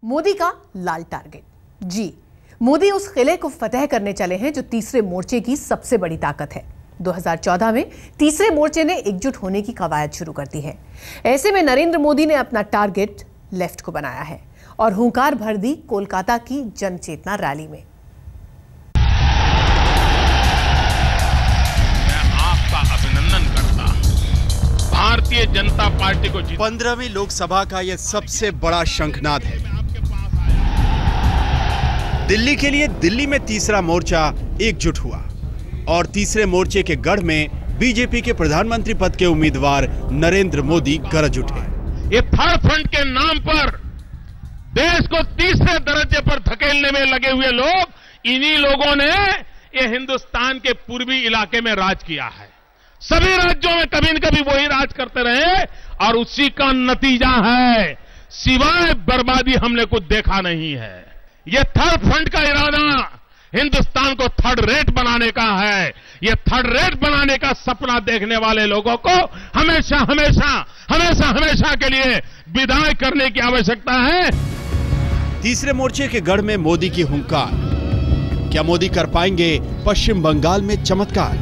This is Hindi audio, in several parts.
मोदी का लाल टारगेट। जी, मोदी उस किले को फतेह करने चले हैं जो तीसरे मोर्चे की सबसे बड़ी ताकत है। 2014 में तीसरे मोर्चे ने एकजुट होने की कवायद शुरू कर दी है। ऐसे में नरेंद्र मोदी ने अपना टारगेट लेफ्ट को बनाया है और हुंकार भर दी कोलकाता की जन चेतना रैली में। मैं आपका अभिनंदन करता हूं। भारतीय जनता पार्टी को 15वीं लोकसभा का यह सबसे बड़ा शंखनाद है। दिल्ली के लिए दिल्ली में तीसरा मोर्चा एकजुट हुआ और तीसरे मोर्चे के गढ़ में बीजेपी के प्रधानमंत्री पद के उम्मीदवार नरेंद्र मोदी गरज उठे। ये थर्ड फ्रंट के नाम पर देश को तीसरे दर्जे पर धकेलने में लगे हुए लोग, इन्हीं लोगों ने ये हिंदुस्तान के पूर्वी इलाके में राज किया है। सभी राज्यों में कभी न कभी वही राज करते रहे और उसी का नतीजा है, सिवाय बर्बादी हमने कुछ देखा नहीं है। ये थर्ड फ्रंट का इरादा हिंदुस्तान को थर्ड रेट बनाने का है। ये थर्ड रेट बनाने का सपना देखने वाले लोगों को हमेशा हमेशा हमेशा हमेशा के लिए विदाई करने की आवश्यकता है। तीसरे मोर्चे के गढ़ में मोदी की हुंकार। क्या मोदी कर पाएंगे पश्चिम बंगाल में चमत्कार?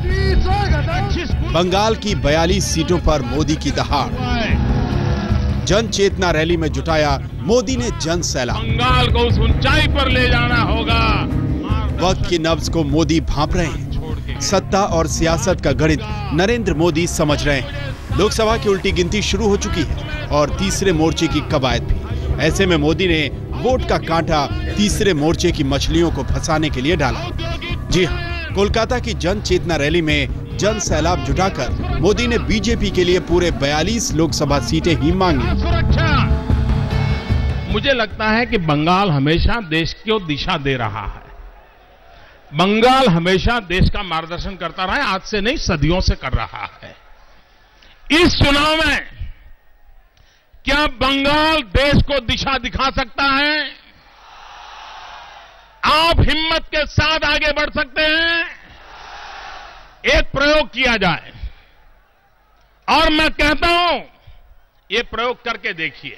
बंगाल की 42 सीटों पर मोदी की दहाड़। जन चेतना रैली में जुटाया मोदी ने जन सैलाब। बंगाल को उस ऊंचाई पर ले जाना होगा। वक्त की नब्ज को मोदी भांप रहे हैं। सत्ता और सियासत का गणित नरेंद्र मोदी समझ रहे हैं। लोकसभा की उल्टी गिनती शुरू हो चुकी है और तीसरे मोर्चे की कवायद भी। ऐसे में मोदी ने वोट का कांटा तीसरे मोर्चे की मछलियों को फंसाने के लिए डाला। जी हाँ, कोलकाता की जन चेतना रैली में जन सैलाब जुटाकर मोदी ने बीजेपी के लिए पूरे 42 लोकसभा सीटें ही मांगी। मुझे लगता है कि बंगाल हमेशा देश को दिशा दे रहा है। बंगाल हमेशा देश का मार्गदर्शन करता रहा है, आज से नहीं सदियों से कर रहा है। इस चुनाव में क्या बंगाल देश को दिशा दिखा सकता है? आप हिम्मत के साथ आगे बढ़ सकते हैं। एक प्रयोग किया जाए और मैं कहता हूं, ये प्रयोग करके देखिए।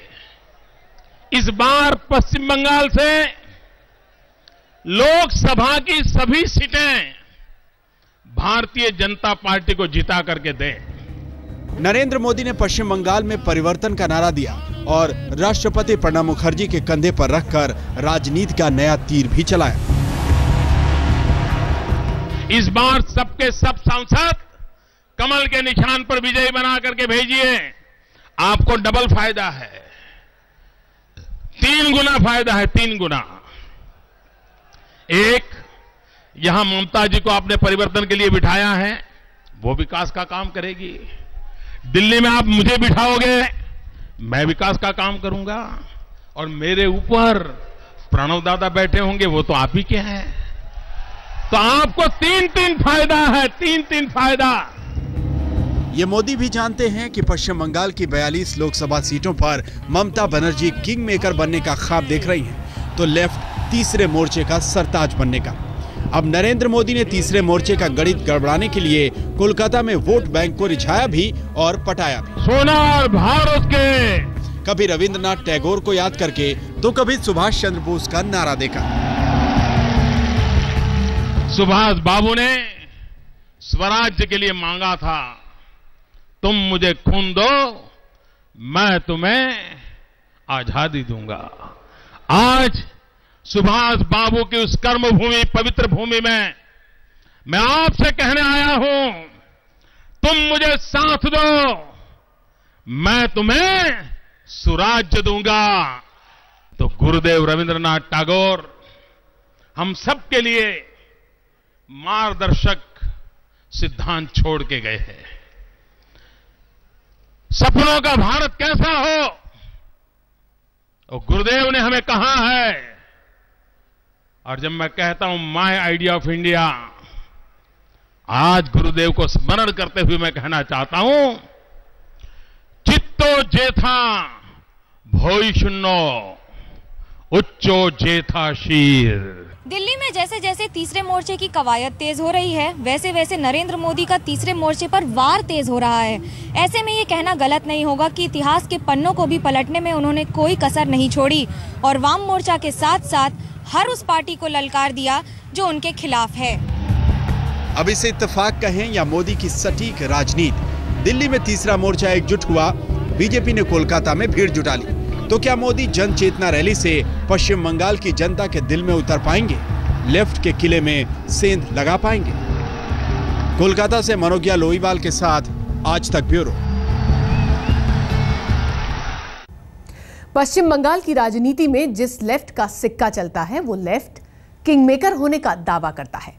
इस बार पश्चिम बंगाल से लोकसभा की सभी सीटें भारतीय जनता पार्टी को जिता करके दें। नरेंद्र मोदी ने पश्चिम बंगाल में परिवर्तन का नारा दिया और राष्ट्रपति प्रणब मुखर्जी के कंधे पर रखकर राजनीति का नया तीर भी चलाया। इस बार सबके सब सांसद कमल के निशान पर विजयी बना करके भेजिए। आपको डबल फायदा है, 3 गुना फायदा है, 3 गुना। एक, यहां ममता जी को आपने परिवर्तन के लिए बिठाया है, वो विकास का काम करेगी। दिल्ली में आप मुझे बिठाओगे, मैं विकास का काम करूंगा। और मेरे ऊपर प्रणव दादा बैठे होंगे, वो तो आप ही के हैं। तो आपको 3-3 फायदा है, 3-3 फायदा। ये मोदी भी जानते हैं कि पश्चिम बंगाल की 42 लोकसभा सीटों पर ममता बनर्जी किंग मेकर बनने का ख्वाब देख रही हैं, तो लेफ्ट तीसरे मोर्चे का सरताज बनने का। अब नरेंद्र मोदी ने तीसरे मोर्चे का गणित गड़बड़ाने के लिए कोलकाता में वोट बैंक को रिझाया भी और पटाया भी। सोना और भारत के, कभी रविंद्रनाथ टैगोर को याद करके तो कभी सुभाष चंद्र बोस का नारा देकर। सुभाष बाबू ने स्वराज्य के लिए मांगा था, तुम मुझे खून दो, मैं तुम्हें आजादी दूंगा। आज सुभाष बाबू की उस कर्मभूमि, पवित्र भूमि में मैं आपसे कहने आया हूं, तुम मुझे साथ दो, मैं तुम्हें सुराज्य दूंगा। तो गुरुदेव रविंद्रनाथ टैगोर हम सबके लिए मार्गदर्शक सिद्धांत छोड़ के गए हैं। सपनों का भारत कैसा हो, और गुरुदेव ने हमें कहा है। और जब मैं कहता हूं माय आइडिया ऑफ इंडिया, आज गुरुदेव को स्मरण करते हुए मैं कहना चाहता हूं, चित्तो जेथा भोई शून्नो उच्चो जेथा शीर। दिल्ली में जैसे जैसे तीसरे मोर्चे की कवायद तेज हो रही है, वैसे वैसे नरेंद्र मोदी का तीसरे मोर्चे पर वार तेज हो रहा है। ऐसे में ये कहना गलत नहीं होगा कि इतिहास के पन्नों को भी पलटने में उन्होंने कोई कसर नहीं छोड़ी और वाम मोर्चा के साथ साथ हर उस पार्टी को ललकार दिया जो उनके खिलाफ है। अब इसे इत्तेफाक कहें या मोदी की सटीक राजनीति, दिल्ली में तीसरा मोर्चा एकजुट हुआ। बीजेपी ने कोलकाता में भीड़ जुटा ली। तो क्या मोदी जन चेतना रैली से पश्चिम बंगाल की जनता के दिल में उतर पाएंगे? लेफ्ट के किले में सेंध लगा पाएंगे? कोलकाता से मनोज्ञा लोईवाल के साथ आज तक ब्यूरो। पश्चिम बंगाल की राजनीति में जिस लेफ्ट का सिक्का चलता है वो लेफ्ट किंगमेकर होने का दावा करता है।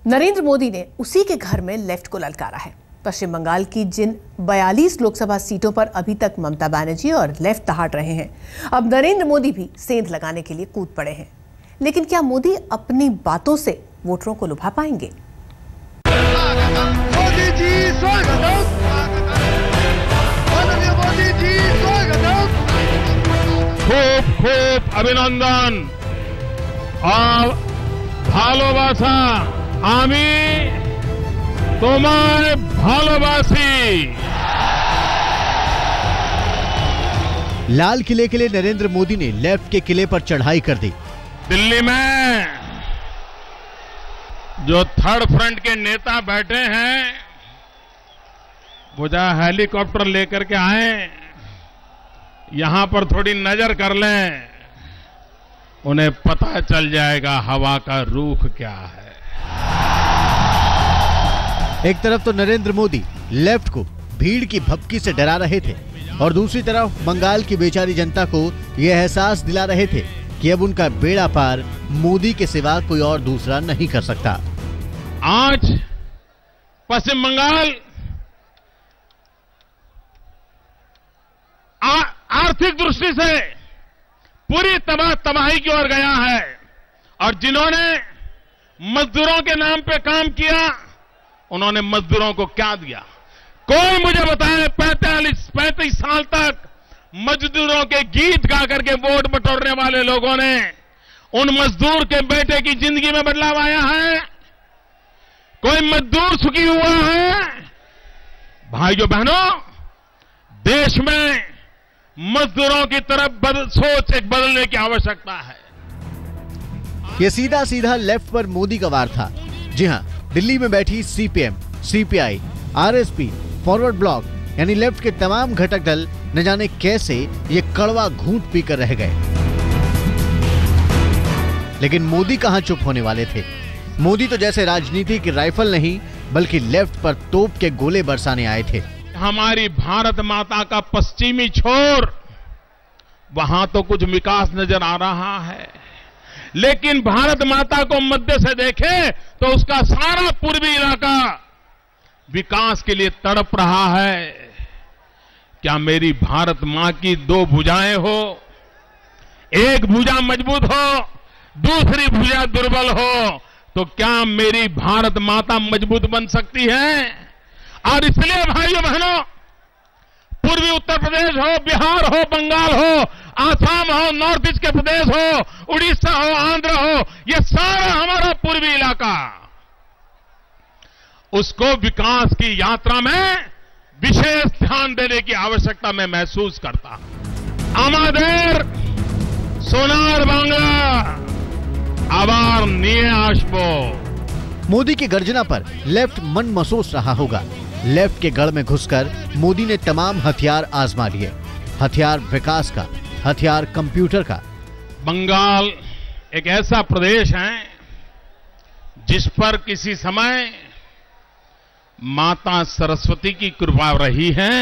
नरेंद्र मोदी ने उसी के घर में लेफ्ट को ललकारा है। पश्चिम बंगाल की जिन 42 लोकसभा सीटों पर अभी तक ममता बनर्जी और लेफ्ट दहाड़ रहे हैं, अब नरेंद्र मोदी भी सेंध लगाने के लिए कूद पड़े हैं। लेकिन क्या मोदी अपनी बातों से वोटरों को लुभा पाएंगे? मोदी जी स्वागतम, माननीय मोदी जी स्वागतम। खूब खूब अभिनंदन और भालोबासा। आमी তোমায় ভালোবাসি। लाल किले के लिए नरेंद्र मोदी ने लेफ्ट के किले पर चढ़ाई कर दी। दिल्ली में जो थर्ड फ्रंट के नेता बैठे हैं वो जरा हेलीकॉप्टर लेकर के आए, यहां पर थोड़ी नजर कर लें, उन्हें पता चल जाएगा हवा का रुख क्या है। एक तरफ तो नरेंद्र मोदी लेफ्ट को भीड़ की भपकी से डरा रहे थे और दूसरी तरफ बंगाल की बेचारी जनता को यह एहसास दिला रहे थे कि अब उनका बेड़ा पार मोदी के सिवा कोई और दूसरा नहीं कर सकता। आज पश्चिम बंगाल आर्थिक दृष्टि से पूरी तबाही की ओर गया है और जिन्होंने मजदूरों के नाम पे काम किया उन्होंने मजदूरों को क्या दिया? कोई मुझे बताए 35 साल तक मजदूरों के गीत गा करके वोट बटोरने वाले लोगों ने उन मजदूर के बेटे की जिंदगी में बदलाव आया है? कोई मजदूर सुखी हुआ है? भाइयों बहनों, देश में मजदूरों की तरफ सोच एक बदलने की आवश्यकता है। ये सीधा सीधा लेफ्ट पर मोदी का वार था। जी हां, दिल्ली में बैठी CPM, CPI, RSP, forward block यानी लेफ्ट के तमाम घटक दल न जाने कैसे ये कड़वा घूंट पीकर रह गए। लेकिन मोदी कहां चुप होने वाले थे। मोदी तो जैसे राजनीति की राइफल नहीं बल्कि लेफ्ट पर तोप के गोले बरसाने आए थे। हमारी भारत माता का पश्चिमी छोर, वहां तो कुछ विकास नजर आ रहा है, लेकिन भारत माता को मध्य से देखें तो उसका सारा पूर्वी इलाका विकास के लिए तड़प रहा है। क्या मेरी भारत मां की दो भुजाएं हो, एक भुजा मजबूत हो, दूसरी भुजा दुर्बल हो, तो क्या मेरी भारत माता मजबूत बन सकती है? और इसलिए भाइयों बहनों, पूर्वी उत्तर प्रदेश हो, बिहार हो, बंगाल हो, आसाम हो, नॉर्थ ईस्ट के प्रदेश हो, उड़ीसा हो, आंध्र हो, ये सारा हमारा पूर्वी इलाका, उसको विकास की यात्रा में विशेष ध्यान देने की आवश्यकता मैं महसूस करता हूं। आमादेर सोनार बांग्ला आबार निये आशपो। मोदी की गर्जना पर लेफ्ट मन महसूस रहा होगा। लेफ्ट के गढ़ में घुसकर मोदी ने तमाम हथियार आजमा लिए। हथियार विकास का, हथियार कंप्यूटर का। बंगाल एक ऐसा प्रदेश है जिस पर किसी समय माता सरस्वती की कृपा रही है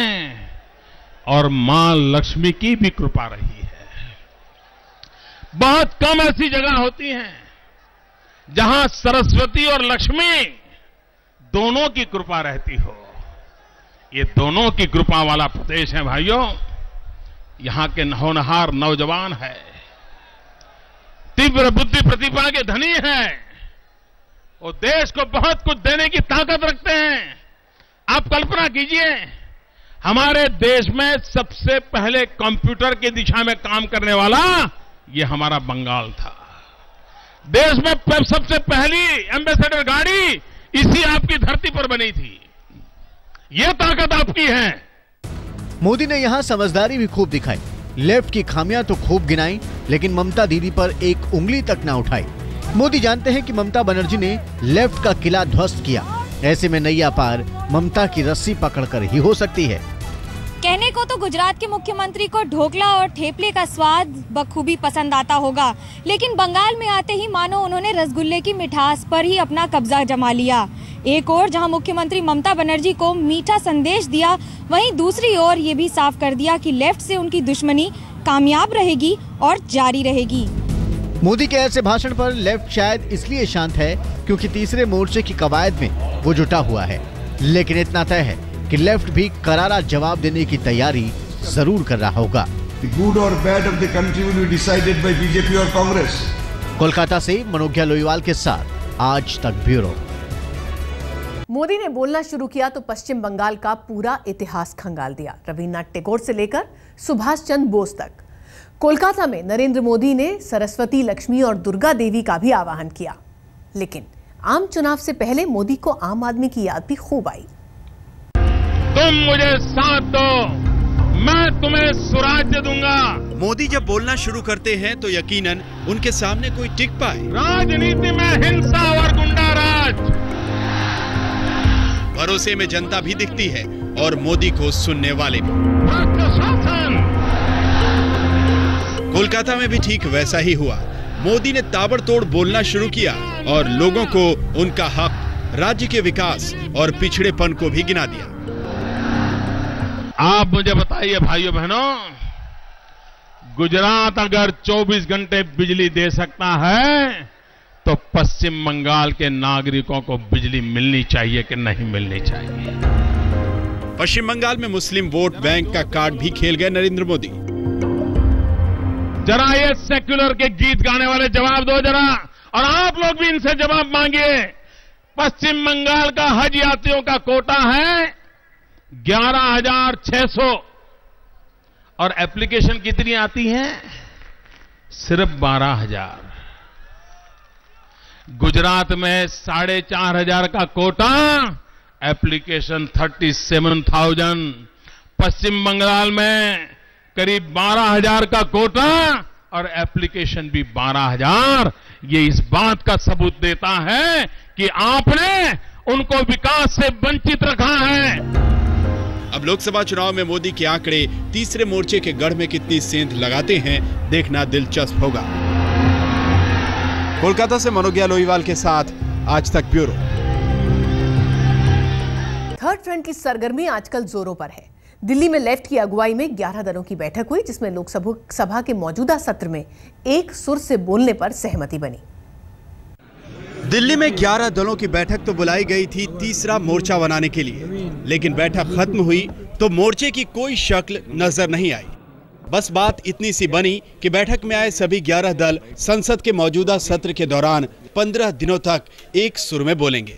और मां लक्ष्मी की भी कृपा रही है। बहुत कम ऐसी जगह होती हैं जहां सरस्वती और लक्ष्मी दोनों की कृपा रहती हो। ये दोनों की कृपा वाला प्रदेश है भाइयों। यहां के होनहार नौजवान है, तीव्र बुद्धि प्रतिभा के धनी हैं, वो देश को बहुत कुछ देने की ताकत रखते हैं। आप कल्पना कीजिए, हमारे देश में सबसे पहले कंप्यूटर की दिशा में काम करने वाला ये हमारा बंगाल था। देश में सबसे पहली एम्बेसडर गाड़ी इसी आपकी धरती पर बनी थी। ये ताकत आपकी है। मोदी ने यहां समझदारी भी खूब दिखाई। लेफ्ट की खामियां तो खूब गिनाई, लेकिन ममता दीदी पर एक उंगली तक ना उठाई। मोदी जानते हैं कि ममता बनर्जी ने लेफ्ट का किला ध्वस्त किया। ऐसे में नैया पार ममता की रस्सी पकड़कर ही हो सकती है। कहने को तो गुजरात के मुख्यमंत्री को ढोकला और ठेपले का स्वाद बखूबी पसंद आता होगा, लेकिन बंगाल में आते ही मानो उन्होंने रसगुल्ले की मिठास पर ही अपना कब्जा जमा लिया। एक ओर जहां मुख्यमंत्री ममता बनर्जी को मीठा संदेश दिया, वहीं दूसरी ओर ये भी साफ कर दिया कि लेफ्ट से उनकी दुश्मनी कामयाब रहेगी और जारी रहेगी। मोदी के ऐसे भाषण पर लेफ्ट शायद इसलिए शांत है क्योंकि तीसरे मोर्चे की कवायद में वो जुटा हुआ है। लेकिन इतना तय है कि लेफ्ट भी करारा जवाब देने की तैयारी जरूर कर रहा होगा। गुड और bad of the country will be decided by BJP और कांग्रेस। कोलकाता से मनोज्ञा लोईवाल के साथ आज तक ब्यूरो। मोदी ने बोलना शुरू किया तो पश्चिम बंगाल का पूरा इतिहास खंगाल दिया। रविन्द्रनाथ टैगोर से लेकर सुभाष चंद्र बोस तक। कोलकाता में नरेंद्र मोदी ने सरस्वती, लक्ष्मी और दुर्गा देवी का भी आवाहन किया। लेकिन आम चुनाव से पहले मोदी को आम आदमी की याद भी खूब आई। तुम मुझे साथ दो, मैं तुम्हें स्वराज्य दूंगा। मोदी जब बोलना शुरू करते हैं तो यकीनन उनके सामने कोई टिक पाए। राजनीति में हिंसा और गुंडाराज। भरोसे में जनता भी दिखती है और मोदी को सुनने वाले भी। कोलकाता में भी ठीक वैसा ही हुआ। मोदी ने ताबड़तोड़ बोलना शुरू किया और लोगों को उनका हक, राज्य के विकास और पिछड़ेपन को भी गिना दिया। आप मुझे बताइए भाइयों बहनों, गुजरात अगर 24 घंटे बिजली दे सकता है तो पश्चिम बंगाल के नागरिकों को बिजली मिलनी चाहिए कि नहीं मिलनी चाहिए? पश्चिम बंगाल में मुस्लिम वोट बैंक का कार्ड भी खेल गए नरेंद्र मोदी। जरा ये सेक्युलर के गीत गाने वाले जवाब दो जरा, और आप लोग भी इनसे जवाब मांगिए। पश्चिम बंगाल का हज यात्रियों का कोटा है 11,600 और एप्लीकेशन कितनी आती है? सिर्फ 12,000। गुजरात में 4,500 का कोटा, एप्लीकेशन 37,000। पश्चिम बंगाल में करीब 12,000 का कोटा और एप्लीकेशन भी 12,000। ये इस बात का सबूत देता है कि आपने उनको विकास से वंचित रखा है। अब लोकसभा चुनाव में मोदी के आंकड़े तीसरे मोर्चे के गढ़ में कितनी सेंध लगाते हैं, देखना दिलचस्प होगा। कोलकाता से मनोज्ञा लोईवाल के साथ आज तक ब्यूरो। थर्ड फ्रंट की सरगर्मी आजकल जोरों पर है। दिल्ली में लेफ्ट की अगुवाई में 11 दलों की बैठक हुई, जिसमें लोकसभा के मौजूदा सत्र में एक सुर से बोलने पर सहमति बनी। दिल्ली में 11 दलों की बैठक तो बुलाई गई थी तीसरा मोर्चा बनाने के लिए, लेकिन बैठक खत्म हुई तो मोर्चे की कोई शक्ल नजर नहीं आई। बस बात इतनी सी बनी कि बैठक में आए सभी 11 दल संसद के मौजूदा सत्र के दौरान 15 दिनों तक एक सुर में बोलेंगे।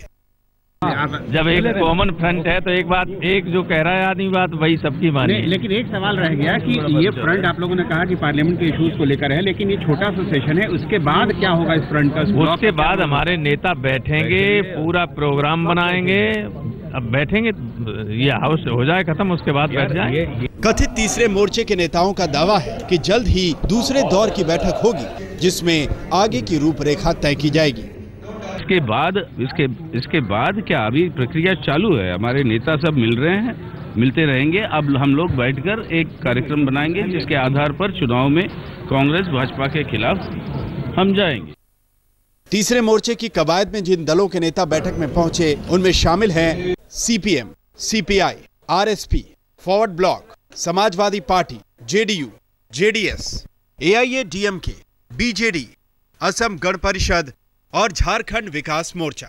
जब एक कॉमन फ्रंट है तो एक जो कह रहा है आदमी बात वही सबकी माने। लेकिन एक सवाल रह गया कि ये फ्रंट आप लोगों ने कहा कि पार्लियामेंट के इश्यूज को लेकर है, लेकिन ये छोटा सा सेशन है, उसके बाद क्या होगा इस फ्रंट का? उसके बाद हमारे नेता बैठेंगे, पूरा प्रोग्राम बनाएंगे। अब बैठेंगे, ये हाउस हो जाए खत्म, उसके बाद बैठ जाएंगे। कथित तीसरे मोर्चे के नेताओं का दावा है कि जल्द ही दूसरे दौर की बैठक होगी, जिसमें आगे की रूपरेखा तय की जाएगी। इसके बाद क्या अभी प्रक्रिया चालू है। हमारे नेता सब मिल रहे हैं, मिलते रहेंगे। अब हम लोग बैठकर एक कार्यक्रम बनाएंगे जिसके आधार पर चुनाव में कांग्रेस भाजपा के खिलाफ हम जाएंगे। तीसरे मोर्चे की कवायद में जिन दलों के नेता बैठक में पहुंचे उनमें शामिल हैं CPM, CPI, RSP, forward block, Samajwadi party, JDU, JDS, AIADMK, BJD, Assam Gana Parishad और झारखंड विकास मोर्चा।